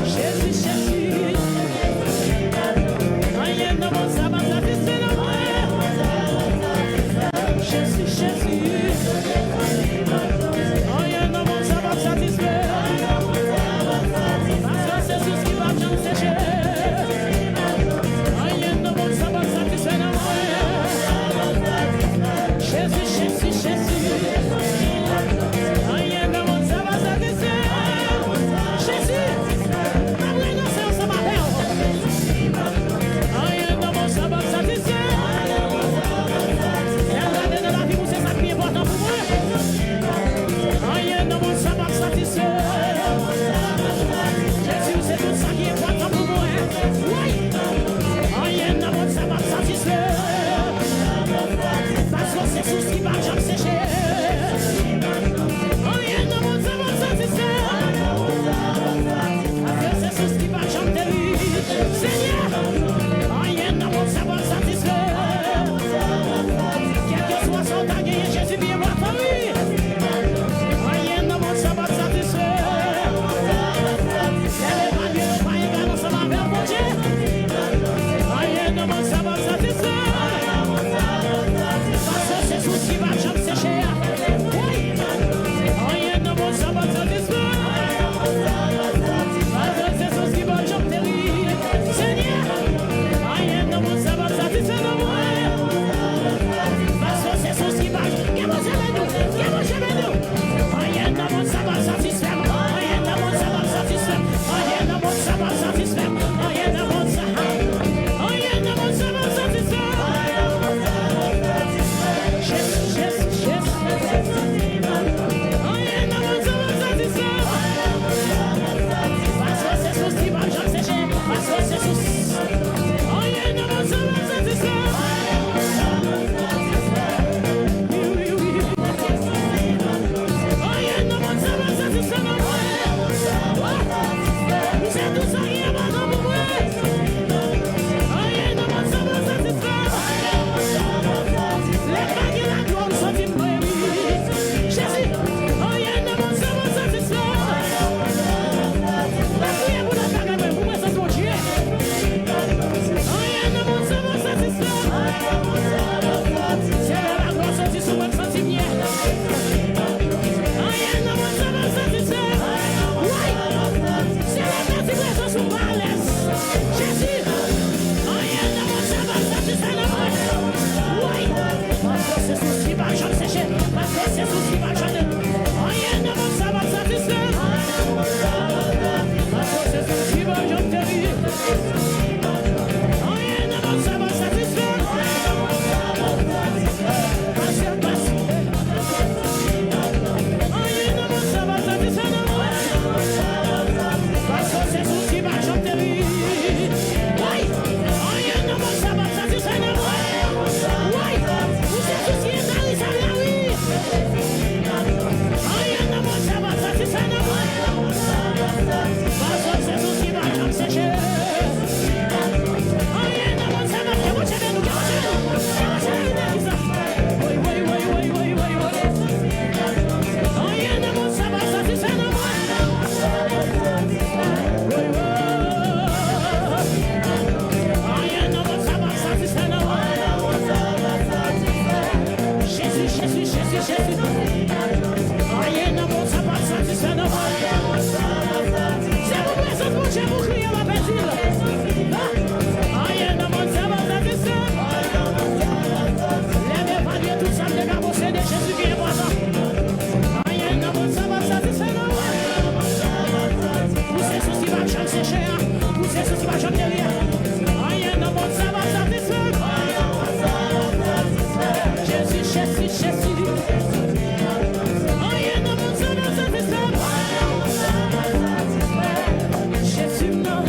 Jésus, Jésus. Rien ne va satisfaire moi. Jésus, Jésus. Rien ne va satisfaire. Parce que c'est tout ce qui va me sécher. Rien ne va satisfaire moi. Jésus, Jésus, Jésus. Rien ne va satisfaire. Jésus. Après nous, c'est ensemble avec vous. Rien ne va satisfaire. Regardez de la vie, c'est ça qui est important pour moi. Rien ne va satisfaire. Jésus, c'est tout ça qui est important pour moi. Oui. Rien ne va satisfaire. Parce que c'est tout ce qui va jamais sécher. Rien ne va satisfaire. Parce que c'est tout ce qui va jamais délivrer. Seigneur, rien ne va satisfaire. Quel que soit son temps, Jésus vient voir ta vie. Rien ne va satisfaire. Elle est pas Dieu, pas égal, ça va vers mon Dieu. Rien ne va satisfaire. Parce que c'est tout ce qui va jamais sécher. Oui. Rien ne va satisfaire. Parce que c'est tout ce qui va jamais délivrer. Seigneur, rien ne va satisfaire. Parce que c'est tout ce qui va jamais délivrer. Rien ne va satisfaire. Rien ne va satisfaire. Rien ne va satisfaire. Rien ne va satisfaire. Jésus, Jésus, Jésus. Rien ne va satisfaire. Parce que c'est tout ce qui va jamais sécher. Parce que c'est tout. Rien ne va satisfaire. Oui, oui, oui. Rien ne va satisfaire. C'est tout ça qui est maintenant pour moi. Rien ne va satisfaire. Les bagues et la gloire sont immobiles. Jésus, rien ne va satisfaire. La prière pour la bague, pour moi, c'est ton Dieu. Rien ne va satisfaire. C'est la gloire sortie sur moi, sortie bien. Rien ne va satisfaire. Oui, c'est la motivation sur ma laisse. Jésus, rien ne va satisfaire. Oui, parce que c'est tout ce qui va jamais sécher. Parce que c'est tout ce qui va jamais. Rien ne va satisfaire. Parce que c'est tout ce qui va jamais délivrer. Rien ne va satisfaire. Parce que rien ne va satisfaire. Parce que c'est tout ce qui va jamais délivrer. Oui, rien ne va satisfaire. Oui, c'est tout ce qui est dans les salariés. Rien ne va satisfaire. Parce que c'est tout ce qui va jamais sécher. Rien ne va satisfaire. Oui, oui, oui, oui, oui, oui, oui. Rien ne va satisfaire. Oui, oui. Rien ne va satisfaire. Jésus, Jésus, Jésus, Jésus. Rien ne va satisfaire. C'est vous présente, mon Dieu, vous criez la bêtise. Rien ne va satisfaire. Lèvez pas Dieu tout ça, les gars, vous c'est de Jésus qui est présent. Rien ne va satisfaire. Vous c'est ce qui va jamais sécher. Vous c'est ce qui va jamais délire. Rien ne va satisfaire. Jésus, Jésus, Jésus. Rien ne va satisfaire. Jésus, non.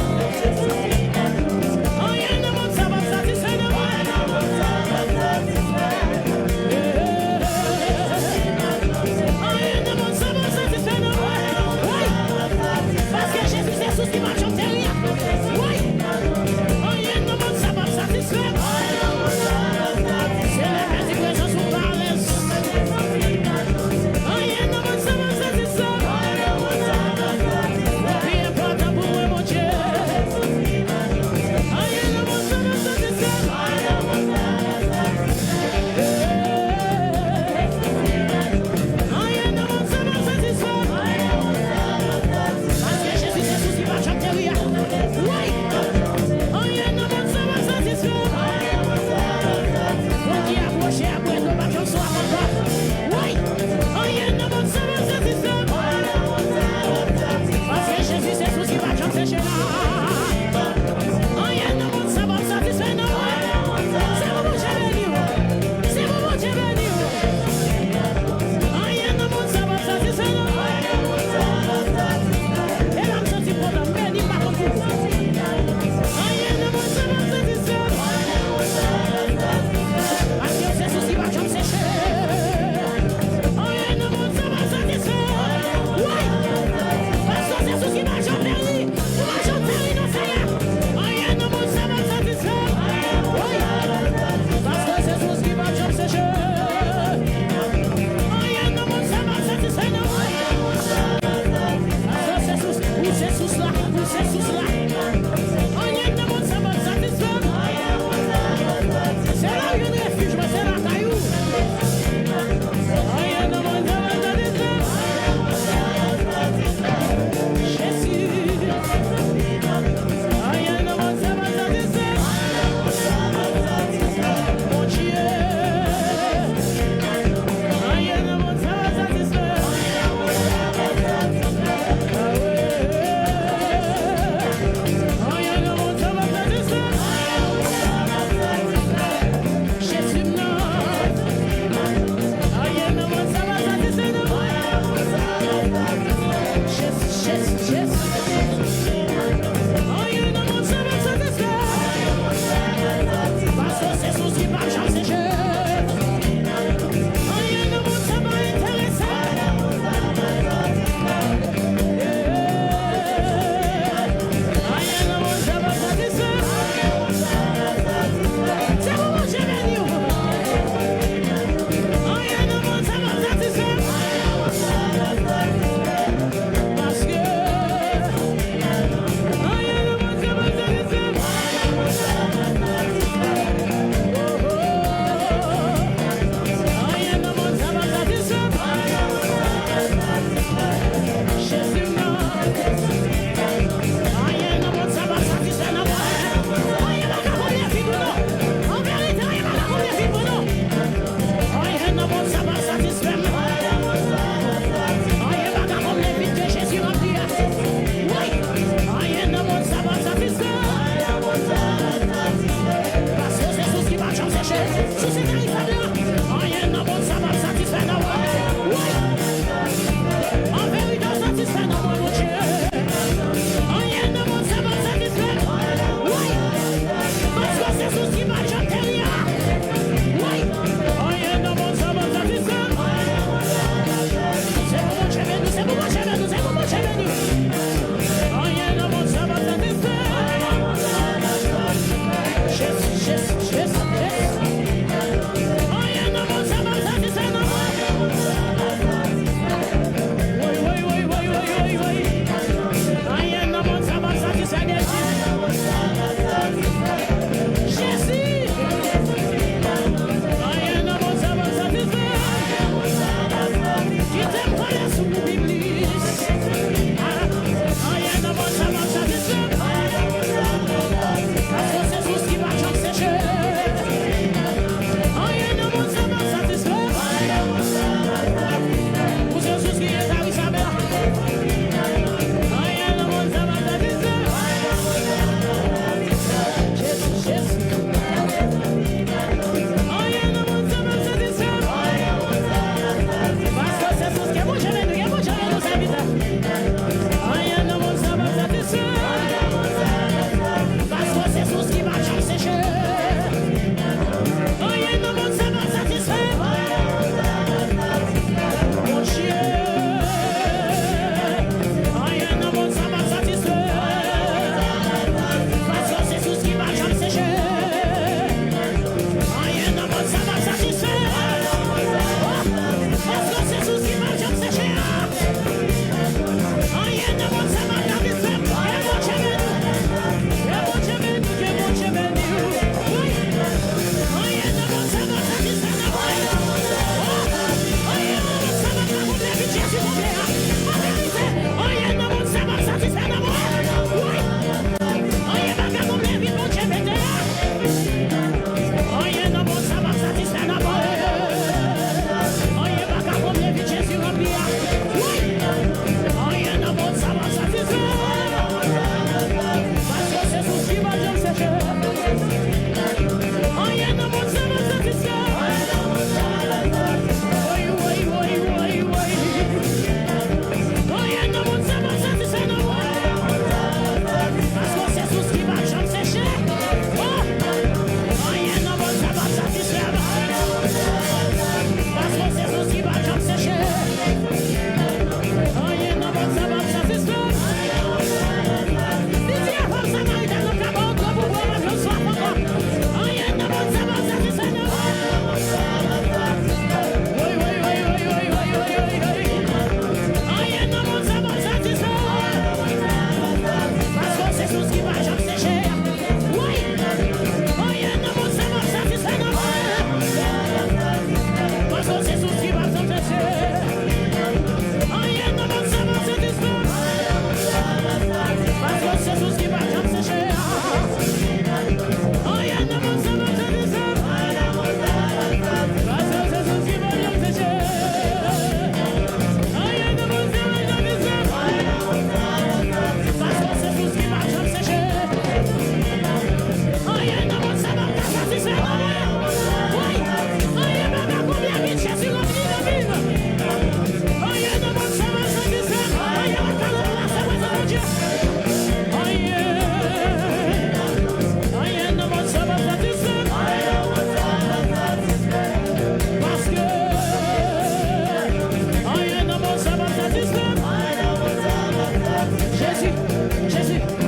Jésus.